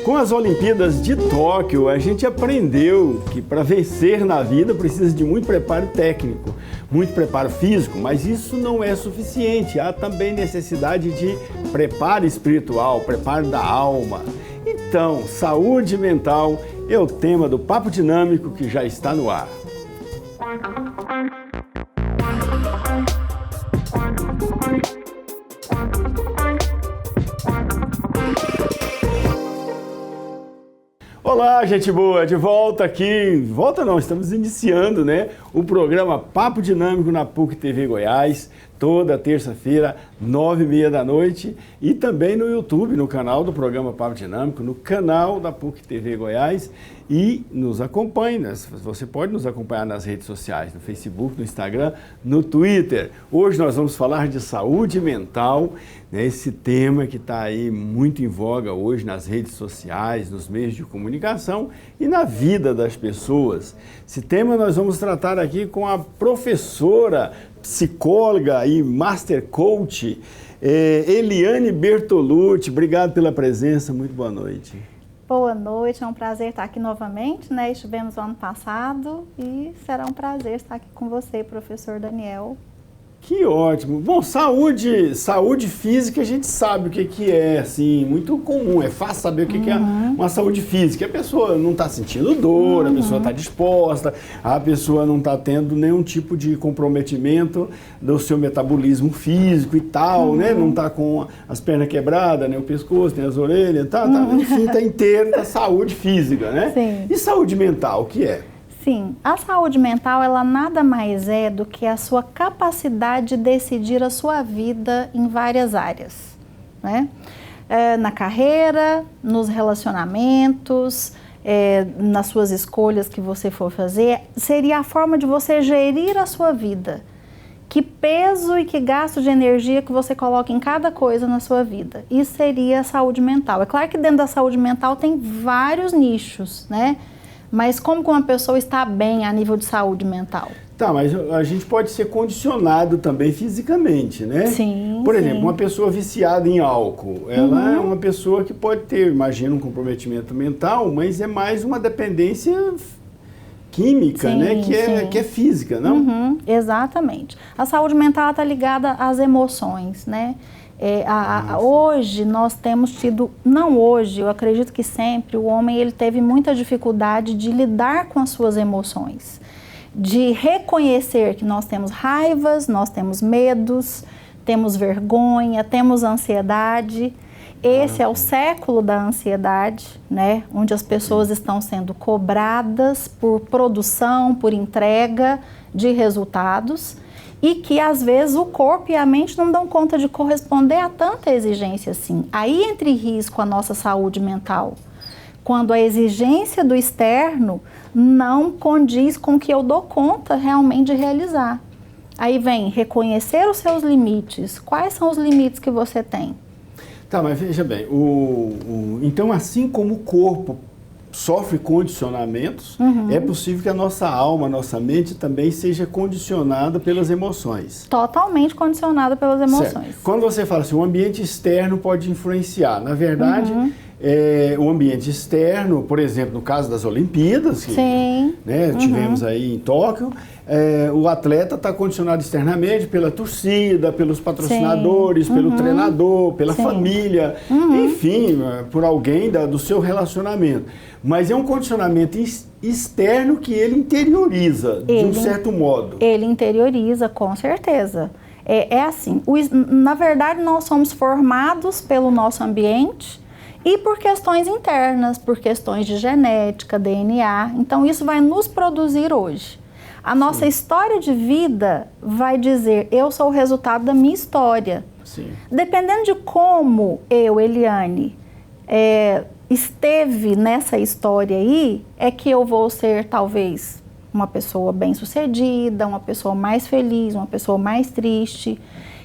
Com as Olimpíadas de Tóquio, a gente aprendeu que para vencer na vida precisa de muito preparo técnico, muito preparo físico, mas isso não é suficiente. Há também necessidade de preparo espiritual, preparo da alma. Então, saúde mental é o tema do Papo Dinâmico que já está no ar. Olá, gente boa, de volta aqui. Volta não, estamos iniciando, né? O programa Papo Dinâmico na PUC TV Goiás, toda terça-feira, 9h30 da noite, e também no YouTube, no canal do programa Papo Dinâmico, no canal da PUC TV Goiás, e nos acompanhe, né? Você pode nos acompanhar nas redes sociais, no Facebook, no Instagram, no Twitter. Hoje nós vamos falar de saúde mental, né? Esse tema que está aí muito em voga hoje nas redes sociais, nos meios de comunicação e na vida das pessoas. Esse tema nós vamos tratar aqui com a professora, psicóloga e master coach, Eliane Bertolucci. Obrigado pela presença, muito boa noite. Boa noite, é um prazer estar aqui novamente, né? Estivemos no ano passado e será um prazer estar aqui com você, professor Daniel. Que ótimo. Bom, saúde física a gente sabe o que é, assim, muito comum, é fácil saber o que é uma saúde física. A pessoa não está sentindo dor, a pessoa está disposta, a pessoa não está tendo nenhum tipo de comprometimento do seu metabolismo físico e tal, né? Não está com as pernas quebradas, nem o pescoço, nem as orelhas, enfim, está inteiro da saúde física, né? Sim. E saúde mental, o que é? Sim, a saúde mental, ela nada mais é do que a sua capacidade de decidir a sua vida em várias áreas, né? Na carreira, nos relacionamentos, nas suas escolhas que você for fazer, seria a forma de você gerir a sua vida. Que peso e que gasto de energia que você coloca em cada coisa na sua vida. Isso seria a saúde mental. É claro que dentro da saúde mental tem vários nichos, né? Mas como que uma pessoa está bem a nível de saúde mental? Tá, mas a gente pode ser condicionado também fisicamente, né? Sim, Por exemplo, uma pessoa viciada em álcool, ela é uma pessoa que pode ter, imagina, um comprometimento mental, mas é mais uma dependência química, sim, né? Que é física, não? Exatamente. A saúde mental está ligada às emoções, né? Hoje nós temos tido, não hoje, eu acredito que sempre, o homem ele teve muita dificuldade de lidar com as suas emoções, de reconhecer que nós temos raivas, nós temos medos, temos vergonha, temos ansiedade. Esse é o século da ansiedade, né? Onde as pessoas estão sendo cobradas por produção, por entrega de resultados, e que às vezes o corpo e a mente não dão conta de corresponder a tanta exigência assim. Aí entra em risco a nossa saúde mental, quando a exigência do externo não condiz com o que eu dou conta realmente de realizar. Aí vem reconhecer os seus limites. Quais são os limites que você tem? Tá, mas veja bem, então assim como o corpo sofre condicionamentos, é possível que a nossa alma, a nossa mente também seja condicionada pelas emoções. Totalmente condicionada pelas emoções. Certo. Quando você fala assim, o ambiente externo pode influenciar, na verdade, o ambiente externo, por exemplo, no caso das Olimpíadas, que tivemos aí em Tóquio, o atleta está condicionado externamente pela torcida, pelos patrocinadores, pelo treinador, pela família, enfim, por alguém do seu relacionamento. Mas é um condicionamento externo que ele interioriza, de um certo modo. Ele interioriza, com certeza. É assim, na verdade nós somos formados pelo nosso ambiente e por questões internas, por questões de genética, DNA. Então isso vai nos produzir hoje. A nossa história de vida vai dizer, eu sou o resultado da minha história. Sim. Dependendo de como eu, Eliane, esteve nessa história aí, é que eu vou ser talvez uma pessoa bem-sucedida, uma pessoa mais feliz, uma pessoa mais triste.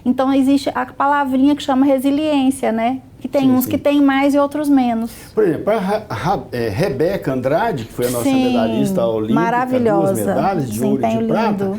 Então existe a palavrinha que chama resiliência, né? Que tem uns que tem mais e outros menos. Por exemplo, a Rebeca Andrade, que foi a nossa medalhista olímpica, maravilhosa, 2 medalhas de ouro e de prata,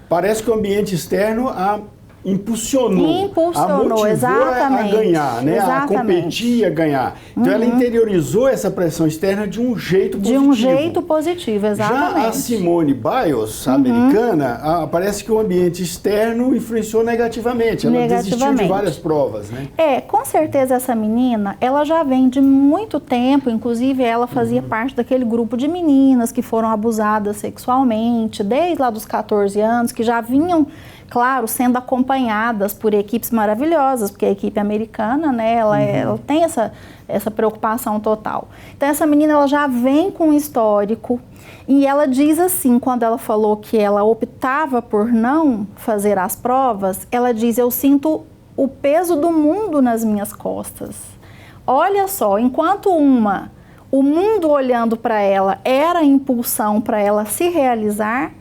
parece que o ambiente externo a impulsionou, a motivou exatamente, a ganhar, né? Exatamente. A competir, a ganhar. Então ela interiorizou essa pressão externa de um jeito positivo. De um jeito positivo, exatamente. Já a Simone Biles, americana, parece que o ambiente externo influenciou negativamente. Ela desistiu de várias provas, né? Com certeza essa menina, ela já vem de muito tempo, inclusive ela fazia parte daquele grupo de meninas que foram abusadas sexualmente, desde lá dos 14 anos, que já vinham, claro, sendo acompanhadas por equipes maravilhosas, porque a equipe americana, né, ela tem essa preocupação total. Então essa menina, ela já vem com um histórico, e ela diz assim, quando ela falou que ela optava por não fazer as provas, ela diz: eu sinto o peso do mundo nas minhas costas. Olha só, enquanto o mundo olhando para ela era a impulsão para ela se realizar,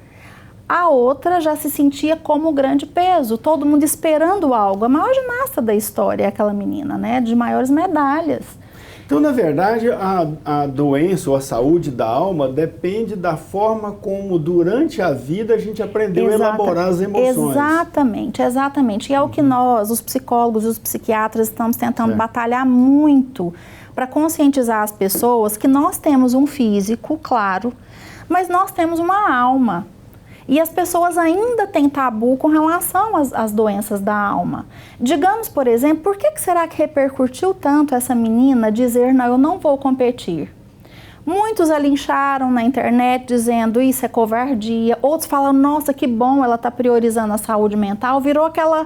a outra já se sentia como grande peso, todo mundo esperando algo. A maior ginasta da história é aquela menina, né, de maiores medalhas. Então, na verdade, a doença ou a saúde da alma depende da forma como, durante a vida, a gente aprendeu a elaborar as emoções. Exatamente. E é o que nós, os psicólogos e os psiquiatras, estamos tentando batalhar muito para conscientizar as pessoas que nós temos um físico, claro, mas nós temos uma alma. E as pessoas ainda têm tabu com relação às doenças da alma. Digamos, por exemplo, por que será que repercutiu tanto essa menina dizer: não, eu não vou competir? Muitos a lincharam na internet dizendo: isso é covardia. Outros falam: nossa, que bom, ela está priorizando a saúde mental. Virou aquela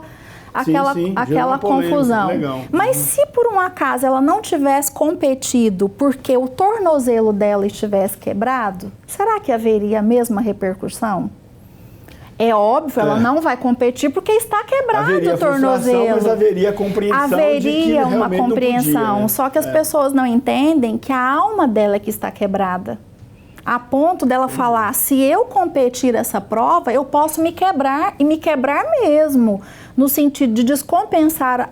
confusão. Legal. Mas se por um acaso ela não tivesse competido porque o tornozelo dela estivesse quebrado, será que haveria a mesma repercussão? É óbvio, ela não vai competir porque está quebrado o tornozelo. Mas haveria compreensão. Haveria uma compreensão, só que as pessoas não entendem que a alma dela é que está quebrada. A ponto dela falar: se eu competir essa prova, eu posso me quebrar, e me quebrar mesmo, no sentido de descompensar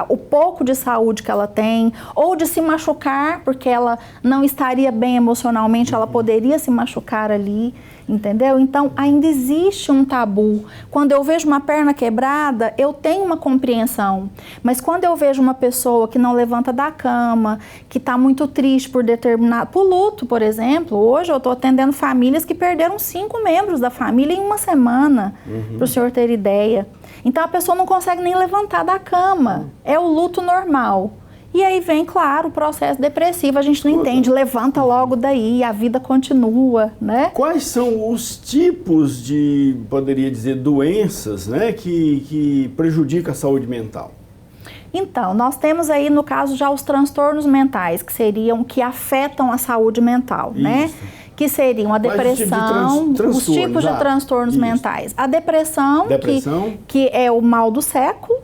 o pouco de saúde que ela tem, ou de se machucar, porque ela não estaria bem emocionalmente, ela poderia se machucar ali, entendeu? Então, ainda existe um tabu. Quando eu vejo uma perna quebrada, eu tenho uma compreensão, mas quando eu vejo uma pessoa que não levanta da cama, que está muito triste por luto, por exemplo, hoje eu estou atendendo famílias que perderam 5 membros da família em uma semana, para o senhor ter ideia. Então a pessoa não consegue nem levantar da cama, é o luto normal. E aí vem, claro, o processo depressivo, a gente não entende, levanta logo daí, a vida continua, né? Quais são os tipos de, poderia dizer, doenças, né, que prejudicam a saúde mental? Então, nós temos aí, no caso, já os transtornos mentais, que seriam, que afetam a saúde mental, né? Que seriam a depressão, os tipos de transtornos mentais. A depressão. Que é o mal do século.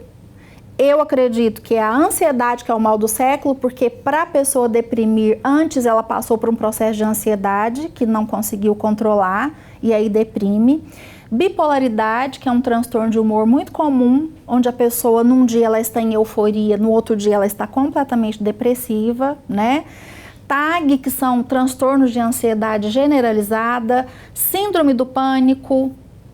Eu acredito que é a ansiedade que é o mal do século, porque para a pessoa deprimir, antes ela passou por um processo de ansiedade que não conseguiu controlar e aí deprime. Bipolaridade, que é um transtorno de humor muito comum, onde a pessoa num dia ela está em euforia, no outro dia ela está completamente depressiva, né? TAG, que são transtornos de ansiedade generalizada, síndrome do pânico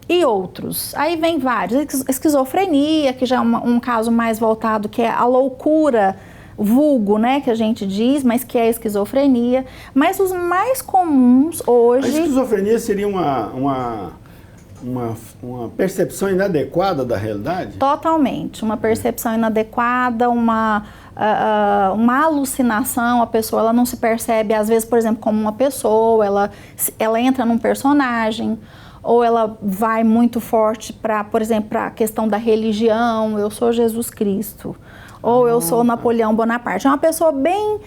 e outros. Aí vem vários. Esquizofrenia, que já é um caso mais voltado, que é a loucura, vulgo, né, que a gente diz, mas que é a esquizofrenia. Mas os mais comuns hoje... A esquizofrenia seria uma percepção inadequada da realidade? Totalmente. Uma percepção inadequada, uma alucinação. A pessoa ela não se percebe, às vezes, por exemplo, como uma pessoa, ela entra num personagem, ou ela vai muito forte para, por exemplo, para a questão da religião: eu sou Jesus Cristo, ou eu sou Napoleão Bonaparte. É uma pessoa bem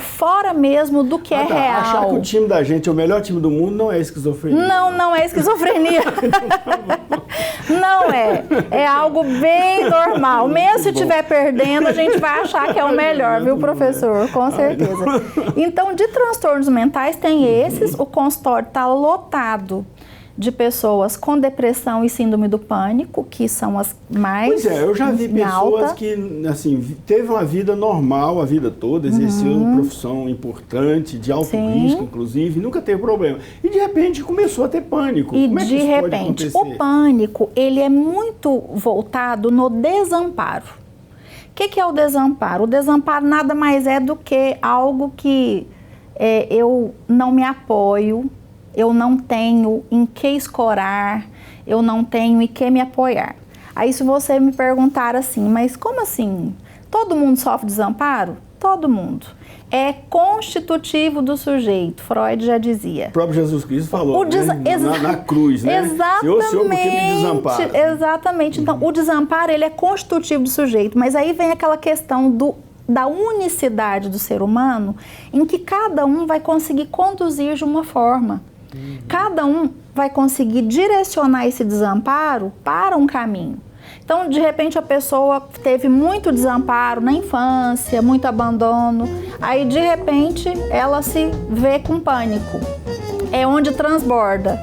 fora mesmo do que é real. Achar que o time da gente é o melhor time do mundo não é esquizofrenia. Não é esquizofrenia. Não é. É algo bem normal. Mesmo se estiver perdendo, a gente vai achar que é o melhor, viu, professor? Com certeza. Então, de transtornos mentais tem esses, o consultório está lotado de pessoas com depressão e síndrome do pânico, que são as mais Pois é, eu já vi pessoas alta. que, assim, teve uma vida normal a vida toda, exerceu uma profissão importante, de alto risco, inclusive, nunca teve problema. E, de repente, começou a ter pânico. E, como é que de isso pode repente, acontecer? o pânico, ele é muito voltado no desamparo. O que é o desamparo? O desamparo nada mais é do que algo que eu não me apoio, eu não tenho em que escorar, eu não tenho em que me apoiar. Aí se você me perguntar assim, mas como assim? Todo mundo sofre desamparo? Todo mundo. É constitutivo do sujeito, Freud já dizia. O próprio Jesus Cristo falou, na cruz, né? Exatamente. Senhor, por que me desampara? Exatamente. Então, o desamparo, ele é constitutivo do sujeito, mas aí vem aquela questão da unicidade do ser humano, em que cada um vai conseguir conduzir de uma forma. Cada um vai conseguir direcionar esse desamparo para um caminho. Então, de repente, a pessoa teve muito desamparo na infância, muito abandono, aí, de repente, ela se vê com pânico. É onde transborda.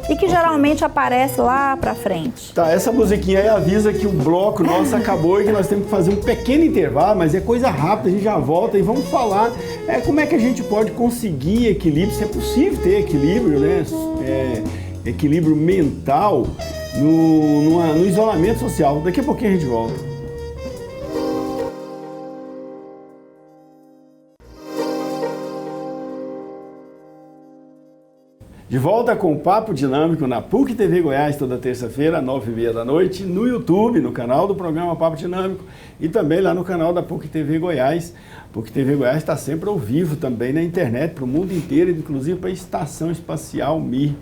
E que geralmente aparece lá pra frente. Tá, essa musiquinha aí avisa que o bloco nosso acabou e que nós temos que fazer um pequeno intervalo, mas é coisa rápida, a gente já volta e vamos falar como é que a gente pode conseguir equilíbrio, se é possível ter equilíbrio, né? Equilíbrio mental no isolamento social. Daqui a pouquinho a gente volta. De volta com o Papo Dinâmico na PUC TV Goiás, toda terça-feira, 9h30 da noite, no YouTube, no canal do programa Papo Dinâmico e também lá no canal da PUC TV Goiás. A PUC TV Goiás está sempre ao vivo também na internet, para o mundo inteiro, inclusive para a Estação Espacial Mir.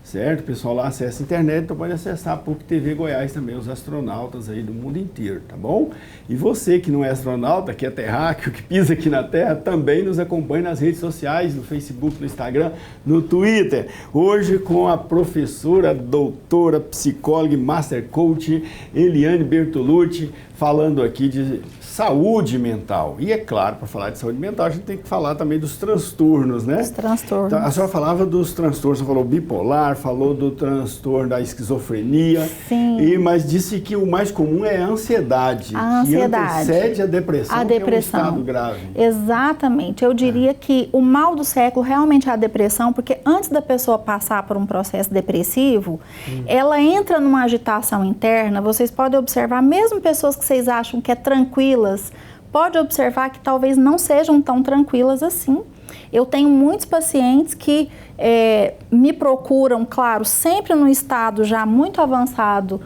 Certo? O pessoal lá acessa a internet, então pode acessar a PUC TV Goiás também, os astronautas aí do mundo inteiro, tá bom? E você que não é astronauta, que é terráqueo, que pisa aqui na Terra, também nos acompanhe nas redes sociais, no Facebook, no Instagram, no Twitter. Hoje com a professora, doutora, psicóloga e master coach, Eliane Bertolucci, falando aqui de saúde mental. E é claro, para falar de saúde mental, a gente tem que falar também dos transtornos, né? Os transtornos. Então, a senhora falava dos transtornos, você falou bipolar, falou do transtorno da esquizofrenia. Sim. Mas disse que o mais comum é a ansiedade. A ansiedade. Que antecede a depressão, Que é um estado grave. Exatamente. Eu diria que o mal do século realmente é a depressão, porque antes da pessoa passar por um processo depressivo, ela entra numa agitação interna. Vocês podem observar, mesmo pessoas que vocês acham que é tranquilas, pode observar que talvez não sejam tão tranquilas assim. Eu tenho muitos pacientes que me procuram, claro, sempre no estado já muito avançado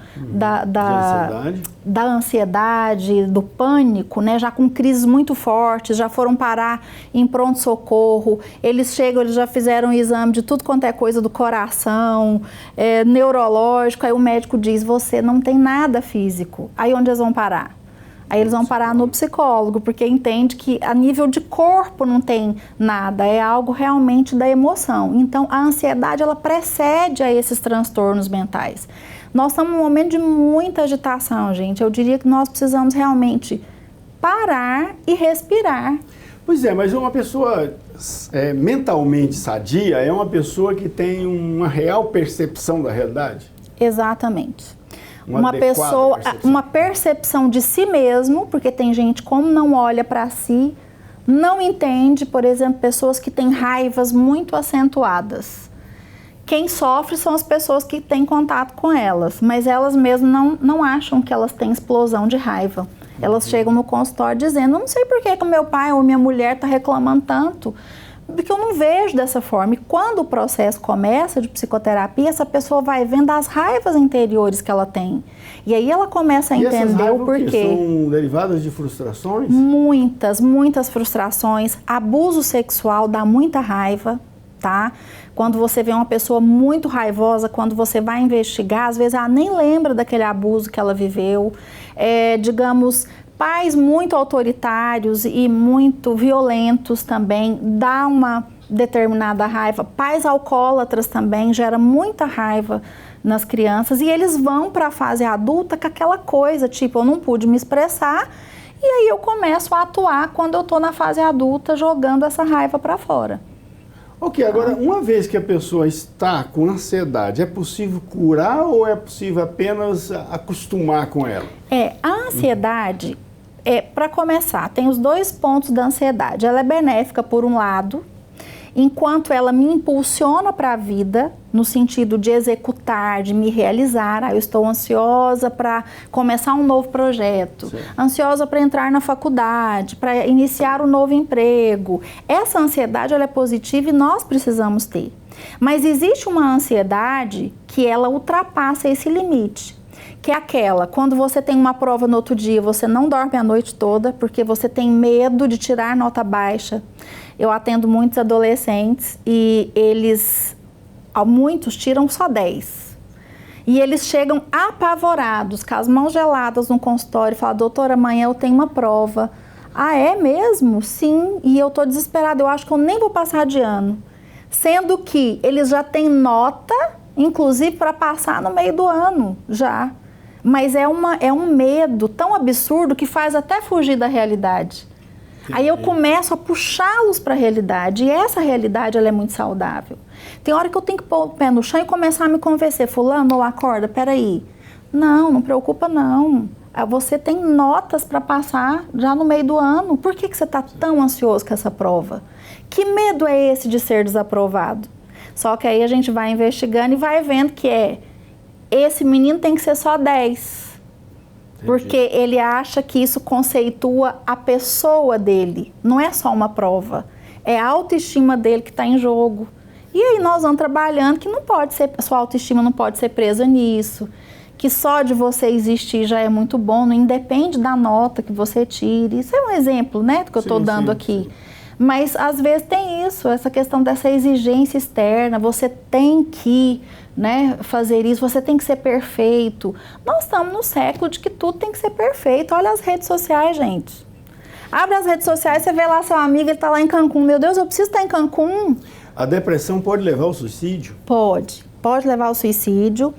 da ansiedade, do pânico, né? Já com crises muito fortes, já foram parar em pronto-socorro, eles chegam, eles já fizeram um exame de tudo quanto é coisa do coração, neurológico, aí o médico diz, você não tem nada físico. Aí onde eles vão parar? Aí eles vão parar no psicólogo, porque entende que a nível de corpo não tem nada, é algo realmente da emoção. Então, a ansiedade, ela precede a esses transtornos mentais. Nós estamos num momento de muita agitação, gente. Eu diria que nós precisamos realmente parar e respirar. Pois é, mas uma pessoa mentalmente sadia é uma pessoa que tem uma real percepção da realidade? Exatamente. Uma percepção de si mesmo, porque tem gente como não olha para si, não entende, por exemplo, pessoas que têm raivas muito acentuadas. Quem sofre são as pessoas que têm contato com elas, mas elas mesmas não acham que elas têm explosão de raiva. Elas chegam no consultório dizendo, eu não sei por que o meu pai ou minha mulher está reclamando tanto, porque eu não vejo dessa forma. E quando o processo começa de psicoterapia, essa pessoa vai vendo as raivas interiores que ela tem. E aí ela começa a entender o porquê. São derivadas de frustrações? Muitas frustrações. Abuso sexual dá muita raiva, tá? Quando você vê uma pessoa muito raivosa, quando você vai investigar, às vezes ela nem lembra daquele abuso que ela viveu. Digamos, pais muito autoritários e muito violentos também, dá uma determinada raiva. Pais alcoólatras também gera muita raiva nas crianças e eles vão para a fase adulta com aquela coisa, tipo, eu não pude me expressar e aí eu começo a atuar quando eu estou na fase adulta jogando essa raiva para fora. Ok, agora, uma vez que a pessoa está com ansiedade, é possível curar ou é possível apenas acostumar com ela? A ansiedade, para começar, tem os 2 pontos da ansiedade. Ela é benéfica, por um lado, enquanto ela me impulsiona para a vida, no sentido de executar, de me realizar. Eu estou ansiosa para começar um novo projeto, sim, ansiosa para entrar na faculdade, para iniciar um novo emprego. Essa ansiedade, ela é positiva e nós precisamos ter. Mas existe uma ansiedade que ela ultrapassa esse limite, que é aquela, quando você tem uma prova no outro dia, você não dorme a noite toda porque você tem medo de tirar nota baixa. Eu atendo muitos adolescentes e muitos tiram só 10. E eles chegam apavorados, com as mãos geladas no consultório e falam: doutora, amanhã eu tenho uma prova. Ah, é mesmo? Sim, e eu estou desesperada, eu acho que eu nem vou passar de ano. Sendo que eles já têm nota, inclusive para passar no meio do ano, já. Mas é um medo tão absurdo que faz até fugir da realidade. Aí eu começo a puxá-los para a realidade, e essa realidade ela é muito saudável. Tem hora que eu tenho que pôr o pé no chão e começar a me convencer: fulano, acorda, peraí. Não preocupa não. Você tem notas para passar já no meio do ano. Por que você está tão ansioso com essa prova? Que medo é esse de ser desaprovado? Só que aí a gente vai investigando e vai vendo que esse menino tem que ser só 10. Porque ele acha que isso conceitua a pessoa dele. Não é só uma prova. É a autoestima dele que está em jogo. E aí nós vamos trabalhando que a sua autoestima não pode ser presa nisso. Que só de você existir já é muito bom, não independe da nota que você tire. Isso é um exemplo, né, do que eu estou dando aqui. Sim. Mas às vezes tem isso, essa questão dessa exigência externa, você tem que, né, fazer isso, você tem que ser perfeito. Nós estamos no século de que tudo tem que ser perfeito. Olha as redes sociais, gente. Abre as redes sociais, você vê lá seu amigo, ele está lá em Cancún. Meu Deus, eu preciso estar em Cancún. A depressão pode levar ao suicídio? Pode levar ao suicídio.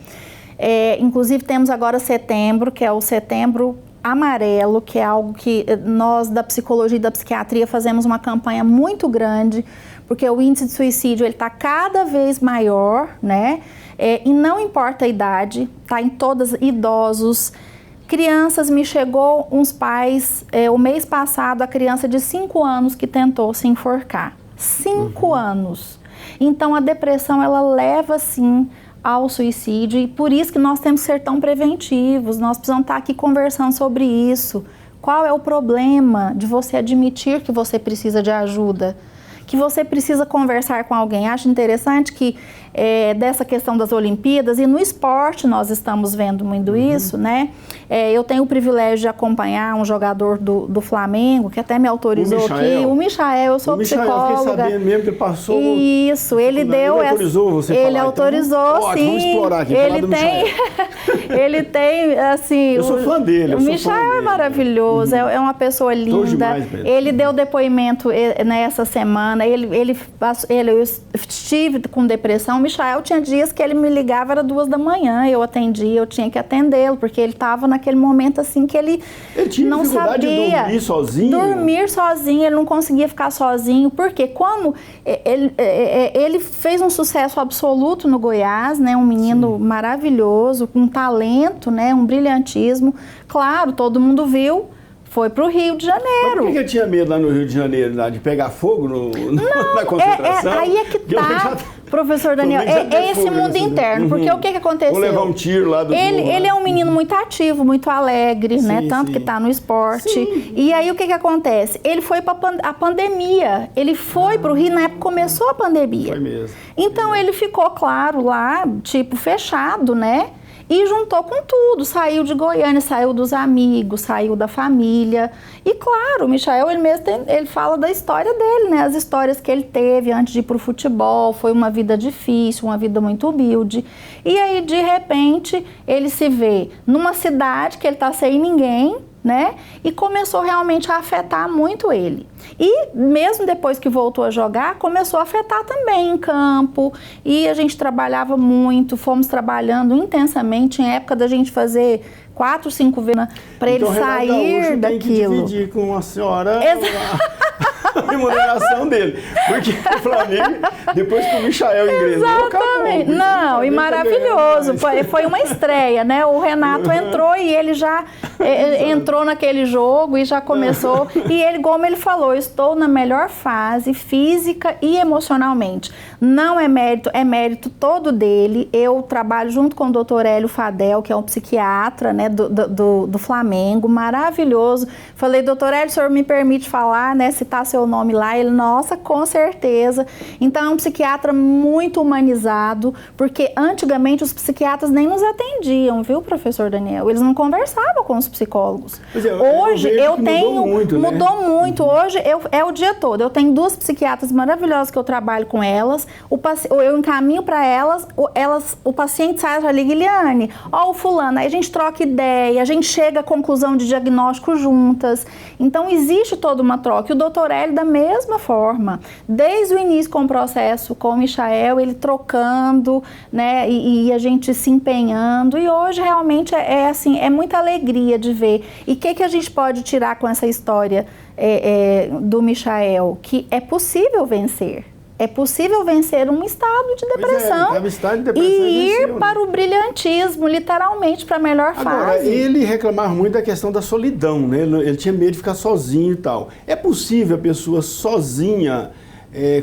Inclusive temos agora setembro, que é o Setembro Amarelo, que é algo que nós da psicologia e da psiquiatria fazemos uma campanha muito grande, porque o índice de suicídio ele está cada vez maior, né? E não importa a idade, está em todas, idosos, crianças. Me chegou uns pais, o mês passado, a criança de 5 anos que tentou se enforcar. 5 anos. Então a depressão ela leva sim ao suicídio, e por isso que nós temos que ser tão preventivos. Nós precisamos estar aqui conversando sobre isso. Qual é o problema de você admitir que você precisa de ajuda? Que você precisa conversar com alguém? Acho interessante que dessa questão das Olimpíadas, e no esporte nós estamos vendo muito isso, né? Eu tenho o privilégio de acompanhar um jogador do Flamengo, que até me autorizou aqui, o Michael. Eu sou psicóloga. Eu fiquei sabendo mesmo que ele passou. Isso, ele deu ele autorizou você ele falar, autorizou, então, sim. Vamos explorar aqui, ele tem, assim... Eu sou fã dele. O Michael é maravilhoso, é uma pessoa linda. Demais, ele deu depoimento nessa semana, eu estive com depressão. O Michael tinha dias que ele me ligava, era 2 da manhã, eu atendia, eu tinha que atendê-lo, porque ele estava naquele momento assim que ele tinha não dificuldade sabia de dormir sozinho. Dormir sozinho, ele não conseguia ficar sozinho, porque quando ele fez um sucesso absoluto no Goiás, né, um menino maravilhoso, com talento, né, um brilhantismo, claro, todo mundo viu. Foi para o Rio de Janeiro. Mas por que eu tinha medo lá no Rio de Janeiro, de pegar fogo na concentração? Aí é que tá, professor Daniel, é esse mundo interno, porque o que aconteceu? Vou levar um tiro lá do Ele é um menino muito ativo, muito alegre, né? Tanto que está no esporte. Sim. E aí o que acontece? Ele foi para a pandemia, ele foi para o Rio, na época começou a pandemia. Foi mesmo. Então ele ficou, claro, lá, tipo, fechado, né? E juntou com tudo, saiu de Goiânia, saiu dos amigos, saiu da família. E claro, o Michael, ele fala da história dele, né? As histórias que ele teve antes de ir pro futebol, foi uma vida difícil, uma vida muito humilde. E aí, de repente, ele se vê numa cidade que ele tá sem ninguém, né? E começou realmente a afetar muito ele. E mesmo depois que voltou a jogar, começou a afetar também em campo. E a gente trabalhava muito, fomos trabalhando intensamente, em época da gente fazer 4, 5 vezes para ele sair daquilo. Tem que dividir com a senhora. a remuneração dele. Porque o Flamengo, depois que o Michael ingressou, acabou. Não, e maravilhoso. Foi uma estreia, né? O Renato entrou e ele já entrou naquele jogo e já começou. E ele, como ele falou, estou na melhor fase física e emocionalmente. Não é mérito todo dele. Eu trabalho junto com o Dr. Hélio Fadel, que é um psiquiatra, né, do Flamengo, maravilhoso. Falei, doutor Hélio, o senhor me permite falar, né, citar seu nome lá? Ele, nossa, com certeza. Então é um psiquiatra muito humanizado, porque antigamente os psiquiatras nem nos atendiam, viu, professor Daniel? Eles não conversavam com os psicólogos. Hoje eu tenho... Mudou muito. Hoje é o dia todo. Eu tenho 2 psiquiatras maravilhosas que eu trabalho com elas. Eu encaminho para elas, o paciente sai ali, Guilherme, ó o fulano, aí a gente troca ideia, a gente chega à conclusão de diagnóstico juntas. Então existe toda uma troca. E o doutor Hélio da mesma forma, desde o início com o processo, com o Michael, ele trocando, né, e a gente se empenhando. E hoje realmente assim, é muita alegria de ver. E o que a gente pode tirar com essa história do Michael? Que é possível vencer. É possível vencer um estado de depressão, e ir para o brilhantismo, literalmente, para a melhor fase. Agora, ele reclamava muito da questão da solidão, né? Ele tinha medo de ficar sozinho e tal. É possível a pessoa sozinha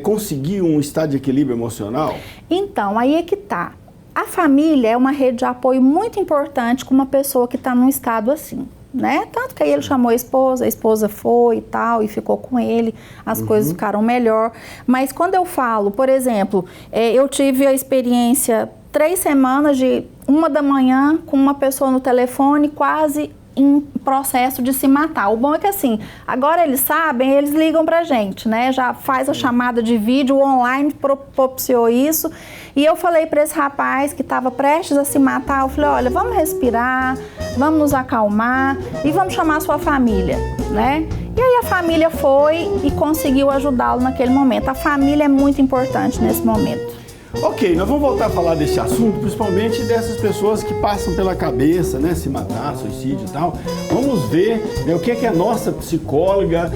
conseguir um estado de equilíbrio emocional? Então, aí é que tá. A família é uma rede de apoio muito importante com uma pessoa que está num estado assim. Né? Tanto que aí ele chamou a esposa foi e tal, e ficou com ele, as coisas ficaram melhor. Mas quando eu falo, por exemplo, eu tive a experiência 3 semanas de 1 da manhã com uma pessoa no telefone quase em processo de se matar. O bom é que assim, agora eles sabem, eles ligam pra gente, né? Já faz a chamada de vídeo, o online propiciou isso. E eu falei para esse rapaz que estava prestes a se matar, eu falei, olha, vamos respirar, vamos nos acalmar e vamos chamar a sua família, né? E aí a família foi e conseguiu ajudá-lo naquele momento. A família é muito importante nesse momento. Ok, nós vamos voltar a falar desse assunto, principalmente dessas pessoas que passam pela cabeça, né, se matar, suicídio e tal. Vamos ver, né, o que é que a nossa psicóloga,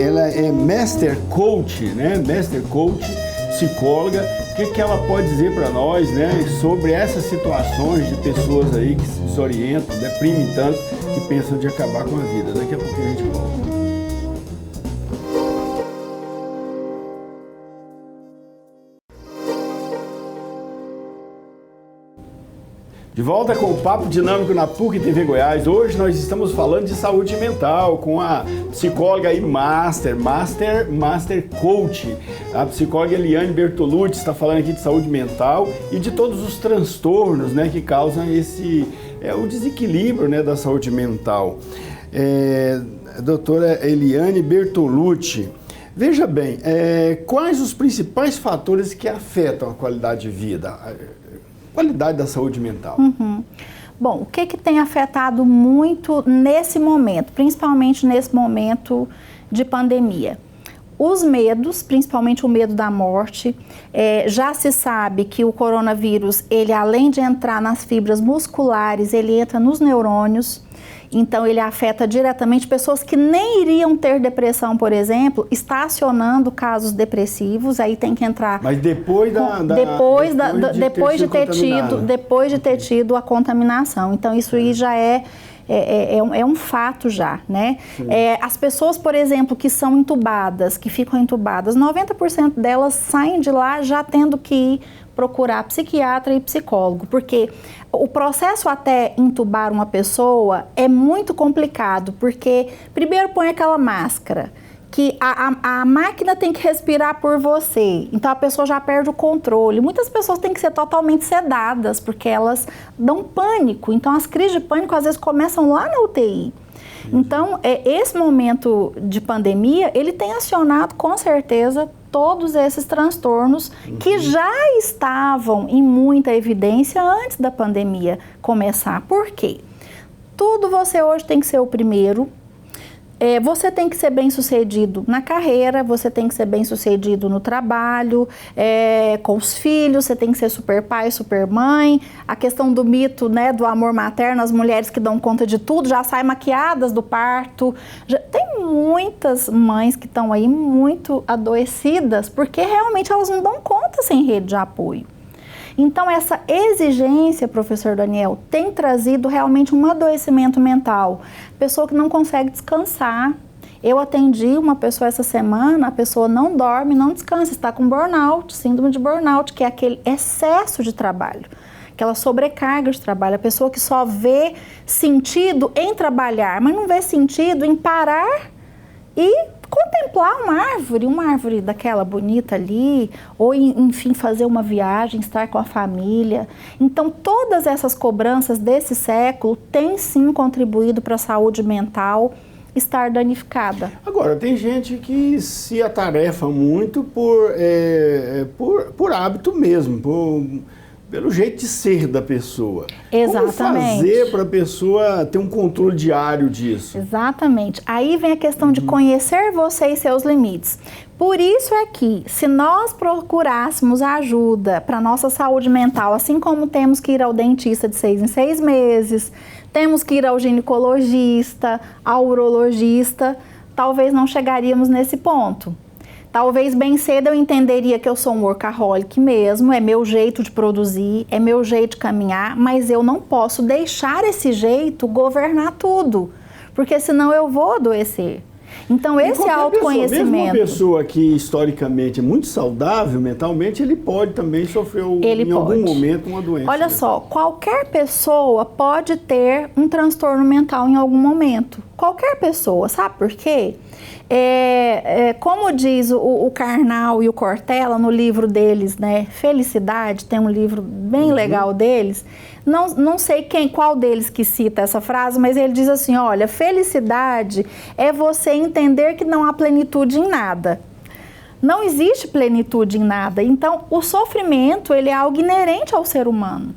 ela é Master Coach, né, Master Coach, psicóloga, o que é que ela pode dizer para nós, né, sobre essas situações de pessoas aí que se desorientam, deprimem tanto, que pensam de acabar com a vida. Daqui a pouco a gente volta. De volta com o Papo Dinâmico na PUC TV Goiás. Hoje nós estamos falando de saúde mental com a psicóloga e Master Coach. A psicóloga Eliane Bertolucci está falando aqui de saúde mental e de todos os transtornos, né, que causam o desequilíbrio, né, da saúde mental. Doutora Eliane Bertolucci, veja bem, quais os principais fatores que afetam a qualidade de vida? Qualidade da saúde mental. Bom, o que tem afetado muito nesse momento, principalmente nesse momento de pandemia? Os medos, principalmente o medo da morte. Já se sabe que o coronavírus, ele além de entrar nas fibras musculares, ele entra nos neurônios. Então, ele afeta diretamente pessoas que nem iriam ter depressão, por exemplo, está acionando casos depressivos, aí tem que entrar... Mas depois de ter tido a contaminação. Então, isso aí já é um fato já, né? As pessoas, por exemplo, que são entubadas, que ficam entubadas, 90% delas saem de lá já tendo que ir procurar psiquiatra e psicólogo, porque o processo até entubar uma pessoa é muito complicado, porque primeiro põe aquela máscara, que a máquina tem que respirar por você, então a pessoa já perde o controle. Muitas pessoas têm que ser totalmente sedadas, porque elas dão pânico, então as crises de pânico às vezes começam lá na UTI. Então, esse momento de pandemia, ele tem acionado com certeza todos esses transtornos que já estavam em muita evidência antes da pandemia começar. Por quê? Tudo você hoje tem que ser o primeiro. Você tem que ser bem-sucedido na carreira, você tem que ser bem-sucedido no trabalho, com os filhos, você tem que ser super pai, super mãe. A questão do mito, né, do amor materno, as mulheres que dão conta de tudo, já saem maquiadas do parto. Tem muitas mães que estão aí muito adoecidas, porque realmente elas não dão conta sem rede de apoio. Então, essa exigência, professor Daniel, tem trazido realmente um adoecimento mental. Pessoa que não consegue descansar. Eu atendi uma pessoa essa semana, a pessoa não dorme, não descansa, está com burnout, síndrome de burnout, que é aquele excesso de trabalho, aquela sobrecarga de trabalho. A pessoa que só vê sentido em trabalhar, mas não vê sentido em parar e contemplar uma árvore daquela bonita ali, ou enfim fazer uma viagem, estar com a família. Então todas essas cobranças desse século têm sim contribuído para a saúde mental estar danificada. Agora, tem gente que se atarefa muito por hábito mesmo, pelo jeito de ser da pessoa. Exatamente. Como fazer para a pessoa ter um controle diário disso? Exatamente. Aí vem a questão de conhecer você e seus limites. Por isso é que, se nós procurássemos ajuda para a nossa saúde mental, assim como temos que ir ao dentista de 6 em 6 meses, temos que ir ao ginecologista, ao urologista, talvez não chegaríamos nesse ponto. Talvez bem cedo eu entenderia que eu sou um workaholic mesmo, é meu jeito de produzir, é meu jeito de caminhar, mas eu não posso deixar esse jeito governar tudo, porque senão eu vou adoecer. Então esse autoconhecimento... Mesmo uma pessoa que historicamente é muito saudável mentalmente, ele pode também sofrer algum momento uma doença. Olha só, qualquer pessoa pode ter um transtorno mental em algum momento. Qualquer pessoa, sabe por quê? Como diz o Karnal e o Cortella no livro deles, né, Felicidade, tem um livro bem legal deles, não sei qual deles que cita essa frase, mas ele diz assim, olha, felicidade é você entender que não há plenitude em nada. Não existe plenitude em nada, então o sofrimento ele é algo inerente ao ser humano.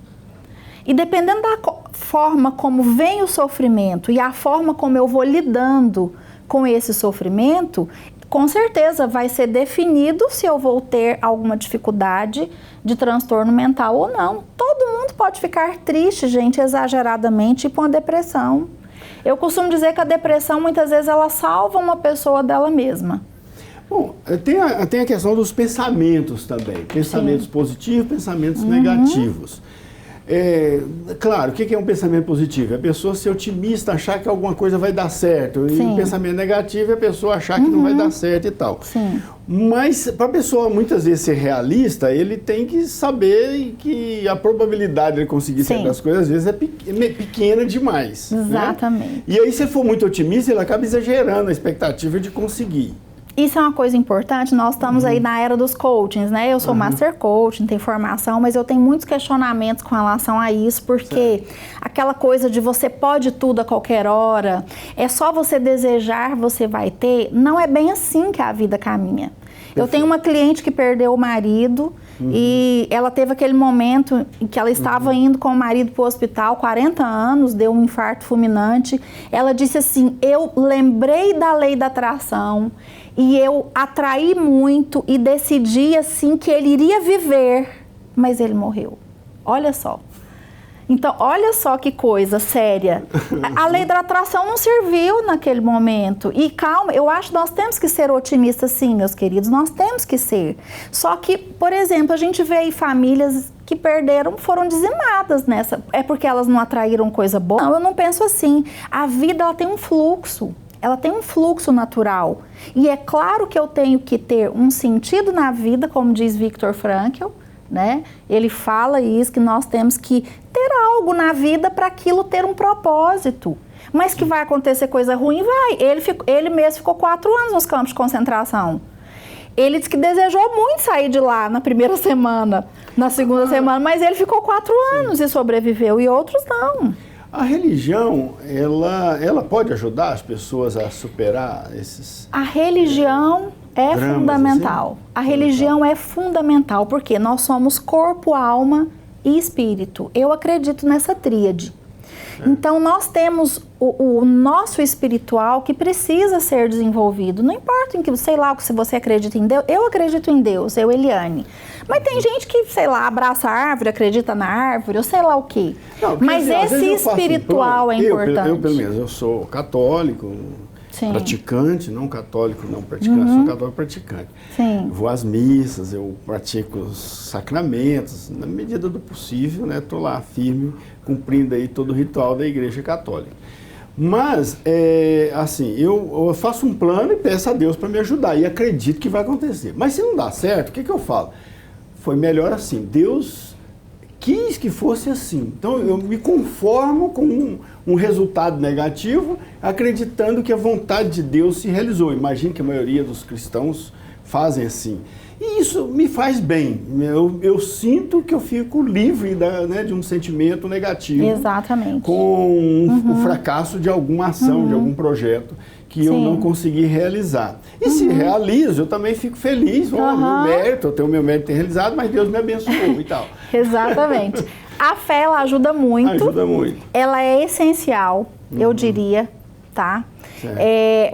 E dependendo da forma como vem o sofrimento e a forma como eu vou lidando com esse sofrimento, com certeza vai ser definido se eu vou ter alguma dificuldade de transtorno mental ou não. Todo mundo pode ficar triste, gente, exageradamente e com a depressão. Eu costumo dizer que a depressão, muitas vezes, ela salva uma pessoa dela mesma. Bom, tem a questão dos pensamentos também. Pensamentos positivos, pensamentos negativos. Claro, o que é um pensamento positivo? É a pessoa ser otimista, achar que alguma coisa vai dar certo. E o pensamento negativo é a pessoa achar que não vai dar certo e tal. Sim. Mas para a pessoa muitas vezes ser realista, ele tem que saber que a probabilidade de ele conseguir certas coisas às vezes é pequena demais. Exatamente. Né? E aí se for muito otimista, ele acaba exagerando a expectativa de conseguir. Isso é uma coisa importante, nós estamos aí na era dos coachings, né? Eu sou Master Coaching, tenho formação, mas eu tenho muitos questionamentos com relação a isso, porque aquela coisa de você pode tudo a qualquer hora, é só você desejar, você vai ter, não é bem assim que a vida caminha. Eu tenho uma cliente que perdeu o marido e ela teve aquele momento em que ela estava indo com o marido para o hospital, 40 anos, deu um infarto fulminante. Ela disse assim, eu lembrei da lei da atração e eu atraí muito e decidi assim que ele iria viver, mas ele morreu. Olha só. Então, olha só que coisa séria. A lei da atração não serviu naquele momento. E calma, eu acho que nós temos que ser otimistas sim, meus queridos, nós temos que ser. Só que, por exemplo, a gente vê aí famílias que perderam, foram dizimadas nessa. É porque elas não atraíram coisa boa? Não, eu não penso assim. A vida, ela tem um fluxo. Ela tem um fluxo natural. E é claro que eu tenho que ter um sentido na vida, como diz Viktor Frankl, né? Ele fala isso, que nós temos que ter algo na vida para aquilo ter um propósito. Mas que vai acontecer coisa ruim? Vai. Ele mesmo ficou 4 anos nos campos de concentração. Ele disse que desejou muito sair de lá na primeira semana, na segunda semana, mas ele ficou 4 anos e sobreviveu, e outros não. A religião, ela pode ajudar as pessoas a superar esses... A religião é fundamental. Assim? A religião é fundamental, porque nós somos corpo, alma e espírito. Eu acredito nessa tríade. Então, nós temos o nosso espiritual que precisa ser desenvolvido. Não importa em que, sei lá, se você acredita em Deus. Eu acredito em Deus, eu, Eliane. Mas tem gente que, sei lá, abraça a árvore, acredita na árvore, ou sei lá o quê. Não, mas esse espiritual é importante. Eu, pelo menos, eu sou católico, Sim. praticante, não católico, não praticante, sou católico praticante. Sim. Vou às missas, eu pratico os sacramentos, na medida do possível, né? Estou lá firme, cumprindo aí todo o ritual da Igreja Católica. Mas, assim, eu faço um plano e peço a Deus para me ajudar e acredito que vai acontecer. Mas se não dá certo, o que eu falo? Foi melhor assim, Deus quis que fosse assim. Então eu me conformo com um resultado negativo, acreditando que a vontade de Deus se realizou. Imagino que a maioria dos cristãos fazem assim. E isso me faz bem. Eu sinto que eu fico livre de um sentimento negativo. Exatamente. Com o fracasso de alguma ação, de algum projeto que eu não consegui realizar. E se realizo, eu também fico feliz. Meu mérito, eu tenho o meu mérito ter realizado, mas Deus me abençoou e tal. Exatamente. A fé, ela ajuda muito. Ajuda muito. Ela é essencial, eu diria, tá?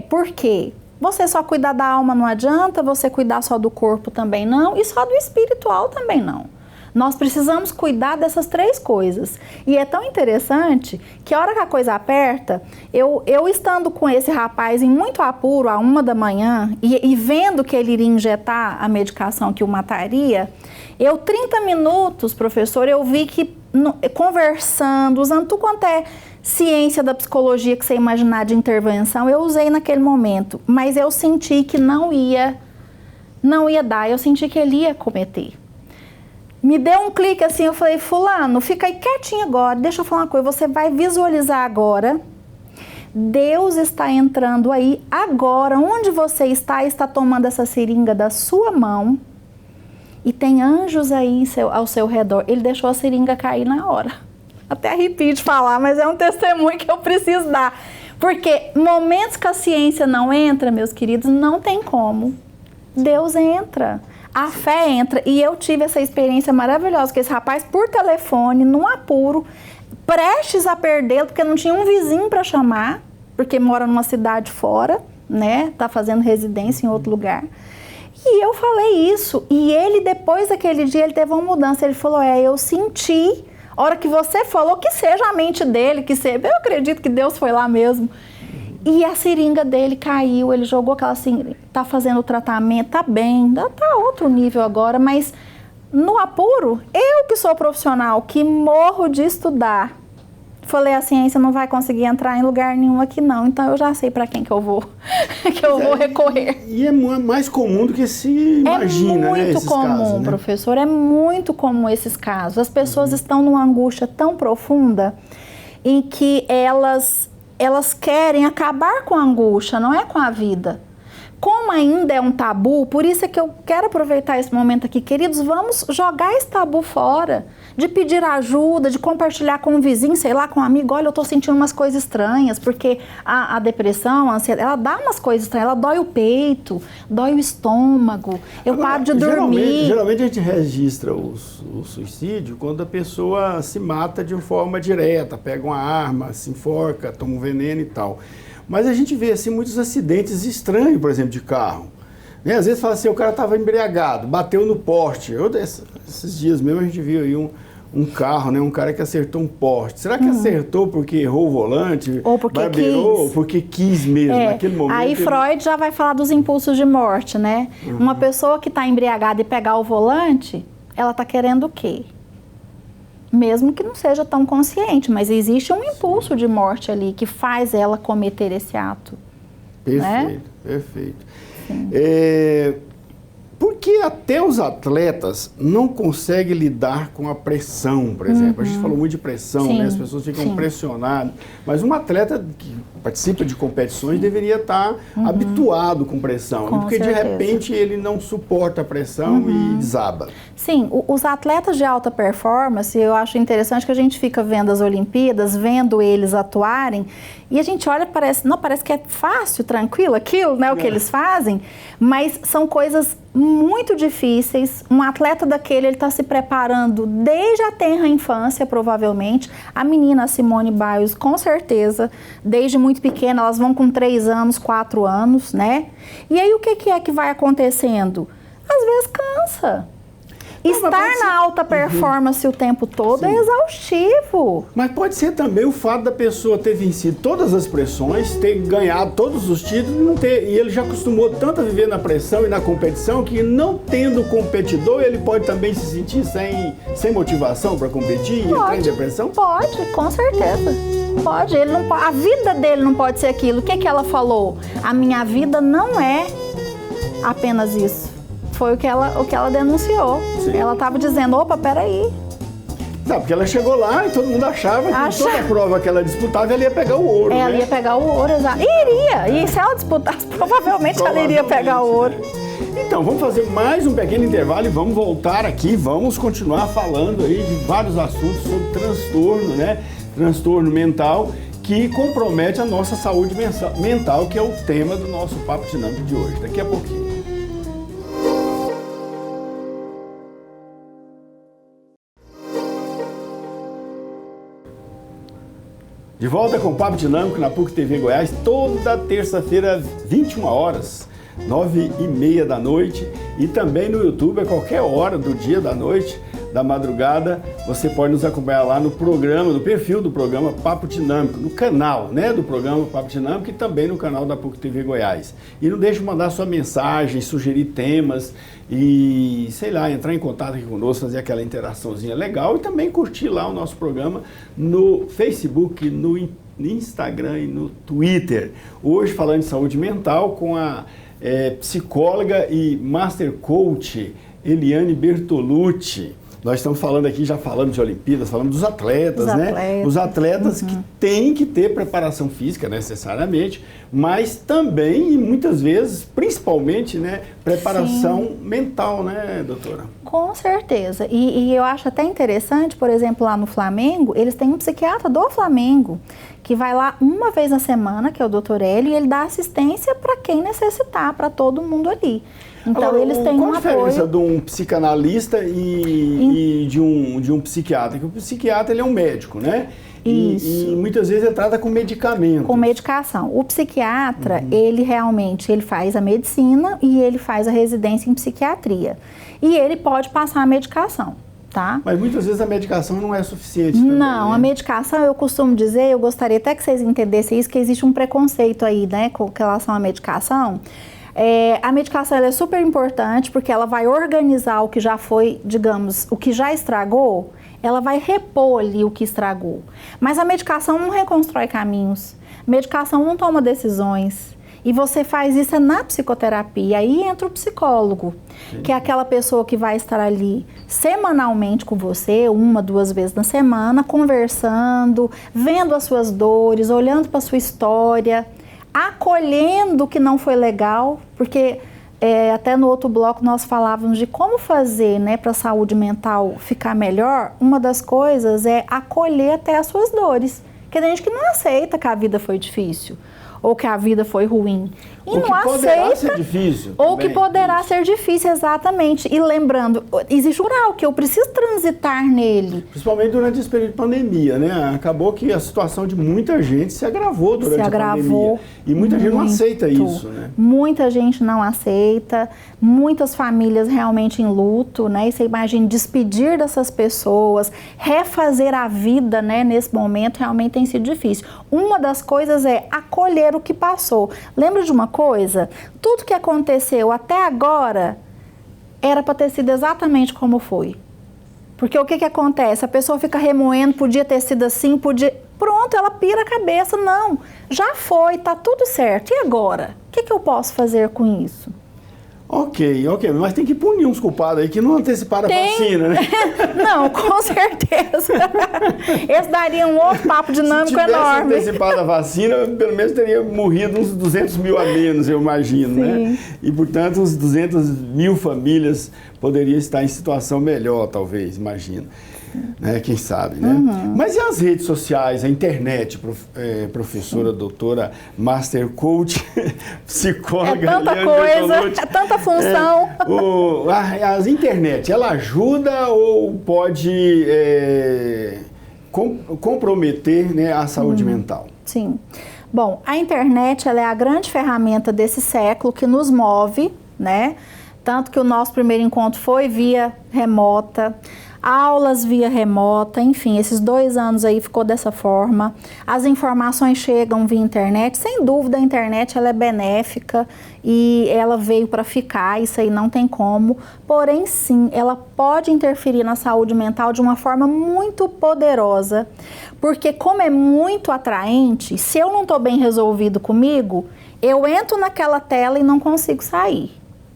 Por quê? Você só cuidar da alma não adianta, você cuidar só do corpo também não, e só do espiritual também não. Nós precisamos cuidar dessas três coisas. E é tão interessante que a hora que a coisa aperta, eu estando com esse rapaz em muito apuro, à 1 da manhã, e vendo que ele iria injetar a medicação que o mataria, 30 minutos, professor, eu vi que conversando, usando tudo quanto é ciência da psicologia que você imaginar de intervenção, eu usei naquele momento. Mas eu senti que não ia dar, eu senti que ele ia cometer. Me deu um clique assim, eu falei, fulano, fica aí quietinho agora, deixa eu falar uma coisa, você vai visualizar agora, Deus está entrando aí agora, onde você está tomando essa seringa da sua mão, e tem anjos aí ao seu redor. Ele deixou a seringa cair na hora. Até arrepio de falar, mas é um testemunho que eu preciso dar. Porque momentos que a ciência não entra, meus queridos, não tem como. Deus entra. A fé entra. E eu tive essa experiência maravilhosa com esse rapaz por telefone, num apuro, prestes a perdê-lo, porque não tinha um vizinho para chamar, porque mora numa cidade fora, né? Tá fazendo residência em outro lugar. E eu falei isso. E ele, depois daquele dia, ele teve uma mudança. Ele falou, eu senti, a hora que você falou, que seja a mente dele, que seja... Eu acredito que Deus foi lá mesmo. E a seringa dele caiu, ele jogou aquela seringa, tá fazendo o tratamento, tá bem, tá outro nível agora, mas no apuro, eu que sou profissional, que morro de estudar, falei, a ciência não vai conseguir entrar em lugar nenhum aqui não, então eu já sei para quem que eu vou, vou recorrer. E é mais comum do que se imagina, né, esses casos. É muito comum, professor, é muito comum esses casos. As pessoas estão numa angústia tão profunda em que elas querem acabar com a angústia, não é com a vida. Como ainda é um tabu, por isso é que eu quero aproveitar esse momento aqui, queridos, vamos jogar esse tabu fora, de pedir ajuda, de compartilhar com um vizinho, sei lá, com um amigo, olha, eu tô sentindo umas coisas estranhas, porque a depressão, a ansiedade, ela dá umas coisas estranhas, ela dói o peito, dói o estômago, eu paro de dormir. Geralmente a gente registra o suicídio quando a pessoa se mata de uma forma direta, pega uma arma, se enforca, toma um veneno e tal. Mas a gente vê assim muitos acidentes estranhos, por exemplo, de carro. Né? Às vezes fala assim, o cara estava embriagado, bateu no poste. Esses dias mesmo a gente viu aí um carro, né? Um cara que acertou um poste. Será que acertou porque errou o volante? Ou porque barbeirou, ou porque quis mesmo, naquele momento? Aí Freud já vai falar dos impulsos de morte, né? Uma pessoa que está embriagada e pegar o volante, ela está querendo o quê? Mesmo que não seja tão consciente, mas existe um impulso de morte ali que faz ela cometer esse ato. Perfeito, né? Perfeito. Por que até os atletas não conseguem lidar com a pressão, por exemplo? A gente falou muito de pressão, né? As pessoas ficam pressionadas. Mas um atleta que participa de competições deveria estar habituado com pressão. Porque de repente ele não suporta a pressão e desaba. Sim, os atletas de alta performance, eu acho interessante que a gente fica vendo as Olimpíadas, vendo eles atuarem, e a gente olha, parece que é fácil, tranquilo aquilo, né? O que eles fazem, mas são coisas muito difíceis. Um atleta daquele, ele está se preparando desde a tenra infância, provavelmente. A menina a Simone Biles, com certeza, desde muito pequena, elas vão com 3 anos, 4 anos, né? E aí o que é que vai acontecendo? Às vezes cansa. Estar na alta performance o tempo todo é exaustivo. Mas pode ser também o fato da pessoa ter vencido todas as pressões, ter ganhado todos os títulos, não ter, e ele já acostumou tanto a viver na pressão e na competição que, não tendo competidor, ele pode também se sentir sem motivação para competir e entrar em depressão? Pode, com certeza. Pode. Ele não, a vida dele não pode ser aquilo. O que ela falou? A minha vida não é apenas isso. Foi o que ela denunciou. Sim. Ela estava dizendo, opa, peraí. Não, porque ela chegou lá e todo mundo achava que toda prova que ela disputava, ela ia pegar o ouro, Ela ia pegar o ouro, exato. Iria. E se ela disputasse, provavelmente ela iria pegar o ouro. Né? Então, vamos fazer mais um pequeno intervalo e vamos voltar aqui. Vamos continuar falando aí de vários assuntos sobre transtorno, né? Transtorno mental, que compromete a nossa saúde mental, que é o tema do nosso Papo Dinâmico de hoje. Daqui a pouquinho. De volta com o Papo Dinâmico na PUC TV Goiás, toda terça-feira, 21 horas, 9h30 da noite, e também no YouTube, a qualquer hora do dia, da noite, da madrugada, você pode nos acompanhar lá no programa, no perfil do programa Papo Dinâmico, no canal, né, do programa Papo Dinâmico, e também no canal da PUC TV Goiás. E não deixe de mandar sua mensagem, sugerir temas e, sei lá, entrar em contato aqui conosco, fazer aquela interaçãozinha legal, e também curtir lá o nosso programa no Facebook, no Instagram e no Twitter. Hoje falando de saúde mental com a psicóloga e Master Coach Eliane Bertolucci. Nós estamos falando aqui, já falamos de Olimpíadas, falamos dos atletas, né? Os atletas que têm que ter preparação física necessariamente, mas também, e muitas vezes, principalmente, né, preparação mental, né, doutora? Com certeza. E eu acho até interessante, por exemplo, lá no Flamengo, eles têm um psiquiatra do Flamengo, que vai lá uma vez na semana, que é o Dr. Hélio, e ele dá assistência para quem necessitar, para todo mundo ali. Então, agora, eles têm um apoio. Qual a diferença de um psicanalista e de um psiquiatra? Porque o psiquiatra, ele é um médico, né? Isso. E muitas vezes ele trata com medicamento. Com medicação. O psiquiatra, ele realmente faz a medicina e ele faz a residência em psiquiatria. E ele pode passar a medicação. Tá? Mas muitas vezes a medicação não é suficiente também, não, né? A medicação, eu costumo dizer, eu gostaria até que vocês entendessem isso, que existe um preconceito aí, né, com relação à medicação. A medicação ela é super importante porque ela vai organizar o que já foi, digamos, o que já estragou, ela vai repor ali o que estragou. Mas a medicação não reconstrói caminhos, a medicação não toma decisões. E você faz isso na psicoterapia, aí entra o psicólogo, sim, que é aquela pessoa que vai estar ali semanalmente com você, 1, 2 vezes na semana, conversando, vendo as suas dores, olhando para a sua história, acolhendo o que não foi legal, porque até no outro bloco nós falávamos de como fazer, né, para a saúde mental ficar melhor. Uma das coisas é acolher até as suas dores, porque tem gente que não aceita que a vida foi difícil, ou que a vida foi ruim. E não aceita, poderá ser difícil. Ou que poderá ser difícil, exatamente. E lembrando, existe um grau que eu preciso transitar nele. Principalmente durante esse período de pandemia, né? Acabou que a situação de muita gente se agravou durante a pandemia. E muita gente não aceita isso, né? Muita gente não aceita, muitas famílias realmente em luto, né? E você imagina despedir dessas pessoas, refazer a vida, né, nesse momento realmente tem sido difícil. Uma das coisas é acolher o que passou. Lembra de uma coisa? Tudo que aconteceu até agora era para ter sido exatamente como foi. Porque o que acontece? A pessoa fica remoendo, podia ter sido assim, podia... Pronto, ela pira a cabeça. Não, já foi, tá tudo certo. E agora? O que eu posso fazer com isso? Ok, mas tem que punir uns culpados aí que não anteciparam a vacina, né? Não, com certeza. Esse daria um outro papo dinâmico enorme. Se tivesse antecipado a vacina, pelo menos teria morrido uns 200 mil a menos, eu imagino, né? E, portanto, uns 200 mil famílias poderiam estar em situação melhor, talvez, imagino. né? Quem sabe, né? Mas e as redes sociais, a internet, professora, doutora, master coach, psicóloga? É tanta coisa, é tanta função. As internet, ela ajuda ou pode comprometer, né, a saúde mental? Sim. Bom, a internet, ela é a grande ferramenta desse século que nos move, né? Tanto que o nosso primeiro encontro foi via remota, aulas via remota, enfim, esses 2 anos aí ficou dessa forma. As informações chegam via internet, sem dúvida a internet ela é benéfica e ela veio para ficar, isso aí não tem como. Porém, sim, ela pode interferir na saúde mental de uma forma muito poderosa, porque como é muito atraente, se eu não estou bem resolvido comigo, eu entro naquela tela e não consigo sair.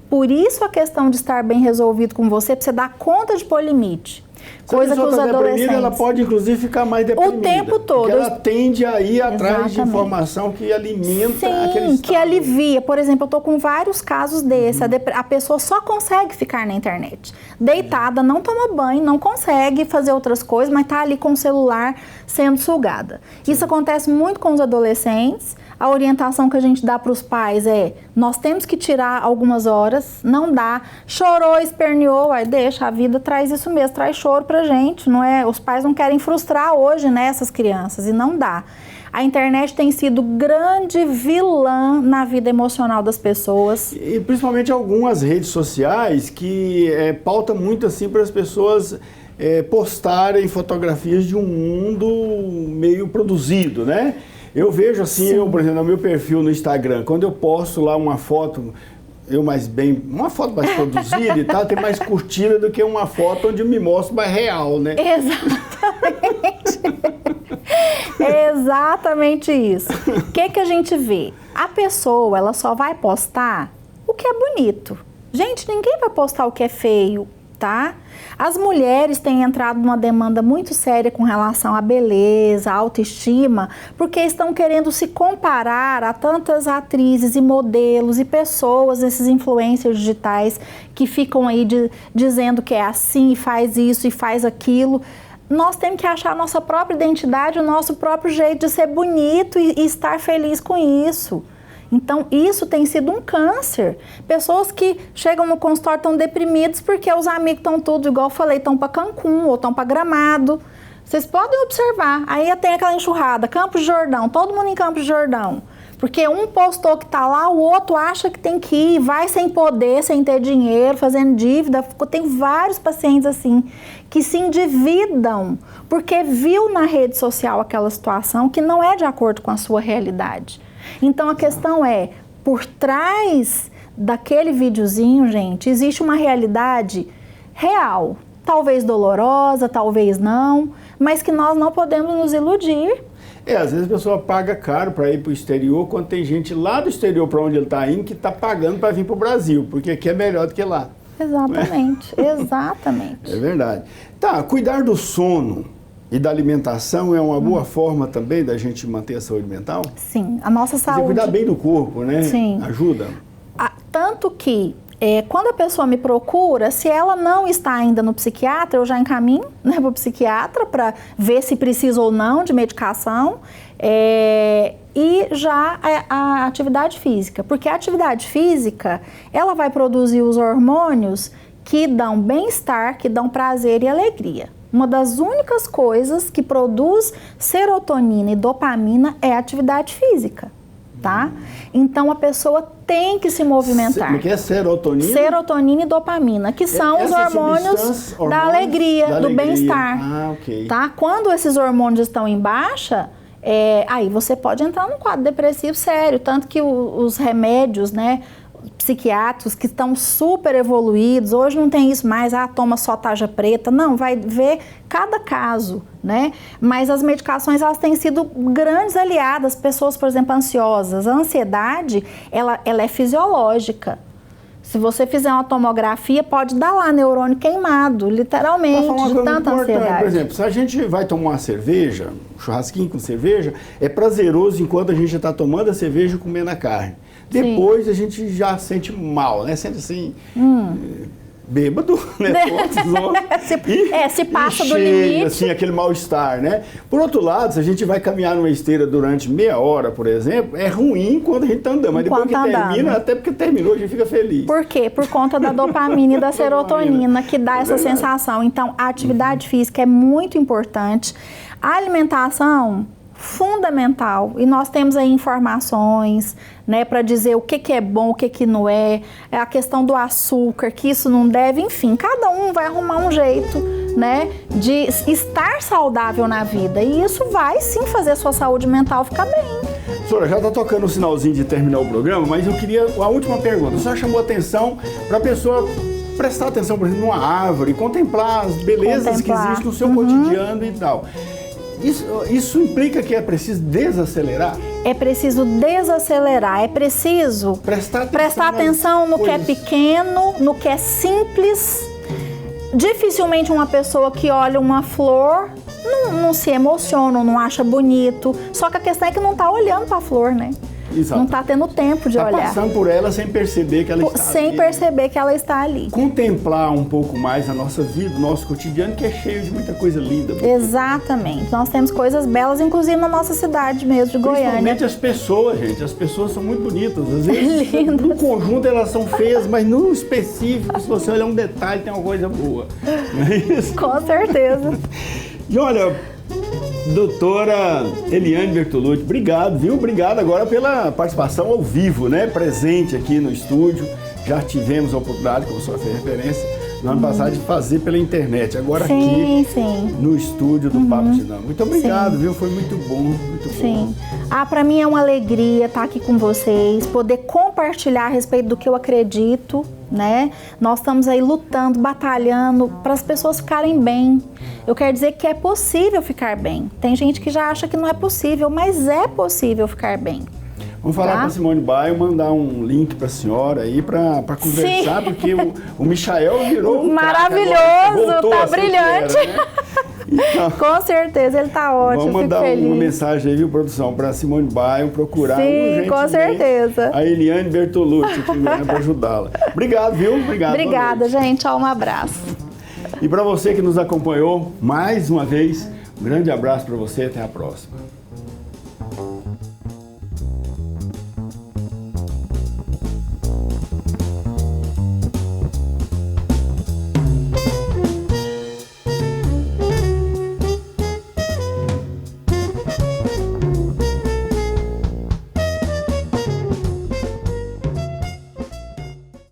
Por isso a questão de estar bem resolvido com você, para você dar conta de pôr limite. Coisa que os adolescentes... Ela pode, inclusive, ficar mais deprimida. O tempo todo. Porque ela tende a ir atrás de informação que alimenta aquele estado. Que alivia. Por exemplo, eu estou com vários casos desses. A pessoa só consegue ficar na internet. Deitada, não toma banho, não consegue fazer outras coisas, mas está ali com o celular sendo sugada. Isso acontece muito com os adolescentes. A orientação que a gente dá para os pais é, nós temos que tirar algumas horas, não dá, chorou, esperneou, aí deixa, a vida traz isso mesmo, traz choro pra gente, não é? Os pais não querem frustrar hoje, né, essas crianças, e não dá. A internet tem sido grande vilã na vida emocional das pessoas. E principalmente algumas redes sociais que pautam muito assim para as pessoas postarem fotografias de um mundo meio produzido, né? Eu vejo assim, por exemplo, no meu perfil no Instagram, quando eu posto lá uma foto, uma foto mais produzida e tal, tem mais curtida do que uma foto onde eu me mostro mais real, né? Exatamente. Exatamente isso. O que a gente vê? A pessoa, ela só vai postar o que é bonito. Gente, ninguém vai postar o que é feio, tá? As mulheres têm entrado numa demanda muito séria com relação à beleza, à autoestima, porque estão querendo se comparar a tantas atrizes e modelos e pessoas, esses influencers digitais que ficam aí dizendo que é assim, e faz isso e faz aquilo. Nós temos que achar a nossa própria identidade, o nosso próprio jeito de ser bonito e estar feliz com isso. Então, isso tem sido um câncer. Pessoas que chegam no consultório estão deprimidas porque os amigos estão tudo, igual eu falei, estão para Cancún ou estão para Gramado. Vocês podem observar, aí tem aquela enxurrada, Campos de Jordão, todo mundo em Campos de Jordão. Porque um postou que está lá, o outro acha que tem que ir, vai sem poder, sem ter dinheiro, fazendo dívida. Tem vários pacientes assim, que se endividam porque viu na rede social aquela situação que não é de acordo com a sua realidade. Então a questão é, por trás daquele videozinho, gente, existe uma realidade real, talvez dolorosa, talvez não, mas que nós não podemos nos iludir. Às vezes a pessoa paga caro para ir para o exterior, quando tem gente lá do exterior para onde ele está indo que está pagando para vir para o Brasil, porque aqui é melhor do que lá. Exatamente, exatamente. É verdade. Tá, cuidar do sono e da alimentação é uma boa forma também da gente manter a saúde mental? Sim, a nossa saúde... Você cuidar bem do corpo, né? Sim. Ajuda? Tanto que, quando a pessoa me procura, se ela não está ainda no psiquiatra, eu já encaminho, né, para o psiquiatra para ver se precisa ou não de medicação. E já a atividade física, porque a atividade física, ela vai produzir os hormônios que dão bem-estar, que dão prazer e alegria. Uma das únicas coisas que produz serotonina e dopamina é a atividade física, tá? Então a pessoa tem que se movimentar. O que é serotonina? Serotonina e dopamina, que são os hormônios da alegria, do bem-estar. Ok. Tá? Quando esses hormônios estão em baixa, aí você pode entrar num quadro depressivo sério, tanto que os remédios, né, psiquiátricos que estão super evoluídos, hoje não tem isso mais, toma só tarja preta, não, vai ver cada caso, né? Mas as medicações, elas têm sido grandes aliadas, pessoas, por exemplo, ansiosas. A ansiedade, ela é fisiológica. Se você fizer uma tomografia, pode dar lá neurônio queimado, literalmente, de tanta ansiedade. Por exemplo, se a gente vai tomar uma cerveja, um churrasquinho com cerveja, é prazeroso enquanto a gente está tomando a cerveja e comendo a carne. Depois a gente já sente mal, né? Sente assim, bêbado, né? Se passa do cheio, limite. assim, aquele mal-estar, né? Por outro lado, se a gente vai caminhar numa esteira durante meia hora, por exemplo, é ruim quando a gente está andando, mas depois que termina, até porque terminou, a gente fica feliz. Por quê? Por conta da dopamina e da serotonina, que dá essa sensação. Então, a atividade física é muito importante. A alimentação, fundamental, e nós temos aí informações, né, para dizer o que é bom, o que não é, a questão do açúcar, que isso não deve, enfim, cada um vai arrumar um jeito, né, de estar saudável na vida, e isso vai sim fazer a sua saúde mental ficar bem. Senhora, já está tocando o sinalzinho de terminar o programa, mas eu queria a última pergunta. A senhora chamou atenção para a pessoa prestar atenção, por exemplo, numa árvore, contemplar as belezas que existem no seu cotidiano e tal. Isso implica que é preciso desacelerar? É preciso desacelerar, é preciso prestar atenção no que é pequeno, no que é simples. Dificilmente uma pessoa que olha uma flor não se emociona, não acha bonito. Só que a questão é que não está olhando para a flor, né? Exato. Não está tendo tempo de olhar. Está passando por ela sem perceber que ela está ali. Sem perceber que ela está ali. Contemplar um pouco mais a nossa vida, o nosso cotidiano, que é cheio de muita coisa linda. Exatamente. Nós temos coisas belas, inclusive na nossa cidade mesmo, de Goiânia. Principalmente as pessoas, gente. As pessoas são muito bonitas. Às vezes, no conjunto elas são feias, mas no específico, se você olhar um detalhe, tem uma coisa boa. Não é isso? Com certeza. E olha, doutora Eliane Bertolucci, obrigado, viu? Obrigado agora pela participação ao vivo, né? Presente aqui no estúdio. Já tivemos a oportunidade, como a senhora fez referência, no ano passado, de fazer pela internet. Agora aqui no estúdio do Papo Dinâmico. Muito obrigado, viu? Foi muito bom, muito bom. Para mim é uma alegria estar aqui com vocês, poder compartilhar a respeito do que eu acredito, né? Nós estamos aí lutando, batalhando para as pessoas ficarem bem. Eu quero dizer que é possível ficar bem. Tem gente que já acha que não é possível, mas é possível ficar bem. Vamos falar com a Simone Baio, mandar um link para a senhora aí para conversar, porque o Michael virou maravilhoso, tá brilhante. Era, né? Então, com certeza, ele tá ótimo. Vamos mandar uma mensagem aí, viu, produção, para Simone Baio procurar com certeza. a Eliane Bertolucci aqui para ajudá-la. Obrigado, viu? Obrigada, gente. Um abraço. E para você que nos acompanhou mais uma vez, um grande abraço para você, até a próxima.